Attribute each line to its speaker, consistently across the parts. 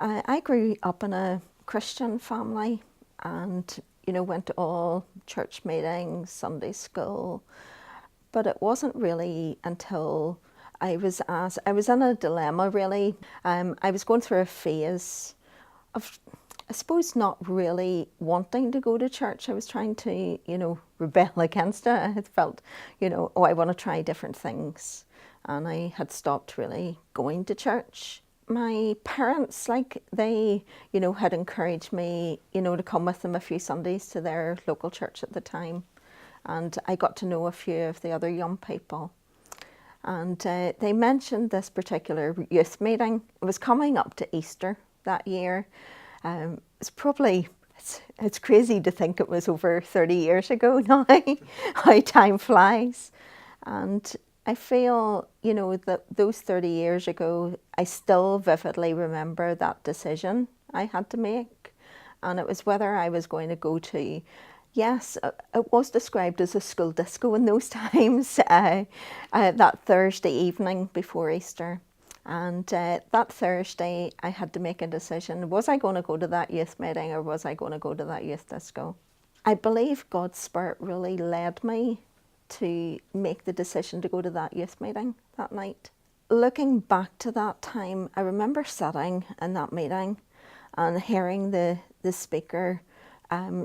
Speaker 1: I grew up in a Christian family and, went to all church meetings, Sunday school, but it wasn't really until I was in a dilemma really. I was going through a phase of, I suppose, not really wanting to go to church. I was trying to, rebel against it. I had felt, oh, I want to try different things. And I had stopped really going to church. My parents, they, had encouraged me, to come with them a few Sundays to their local church at the time. And I got to know a few of the other young people. And they mentioned this particular youth meeting. It was coming up to Easter that year. It's crazy to think it was over 30 years ago now, how time flies. And I feel, that those 30 years ago, I still vividly remember that decision I had to make. And it was whether I was going to go to, yes, it was described as a school disco in those times, that Thursday evening before Easter. And that Thursday, I had to make a decision. Was I going to go to that youth meeting or was I going to go to that youth disco? I believe God's Spirit really led me to make the decision to go to that youth meeting that night. Looking back to that time, I remember sitting in that meeting and hearing the speaker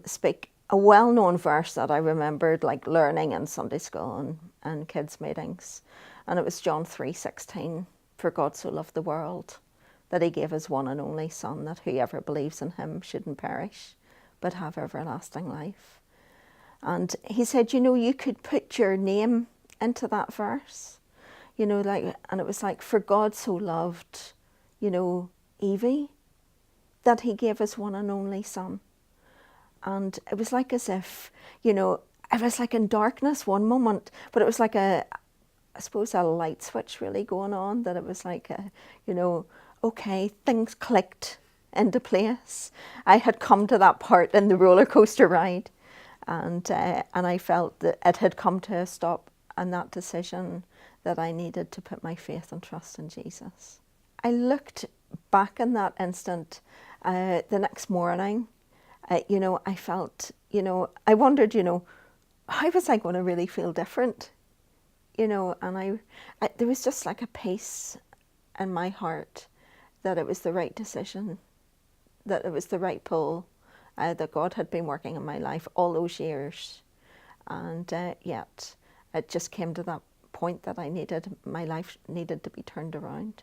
Speaker 1: speak a well-known verse that I remembered learning in Sunday school and kids' meetings. And it was John 3:16. For God so loved the world that he gave his one and only Son, that whoever believes in him shouldn't perish, but have everlasting life. And he said, you could put your name into that verse, and it was for God so loved, Evie, that he gave his one and only Son. And it was as if, it was in darkness one moment, but it was I suppose a light switch really going on, that it was okay, things clicked into place. I had come to that part in the roller coaster ride, and I felt that it had come to a stop, and that decision that I needed to put my faith and trust in Jesus. I looked back in that instant the next morning. I felt, I wondered, how was I going to really feel different? And I there was just a peace in my heart that it was the right decision, that it was the right pull, that God had been working in my life all those years. And yet it just came to that point that my life needed to be turned around.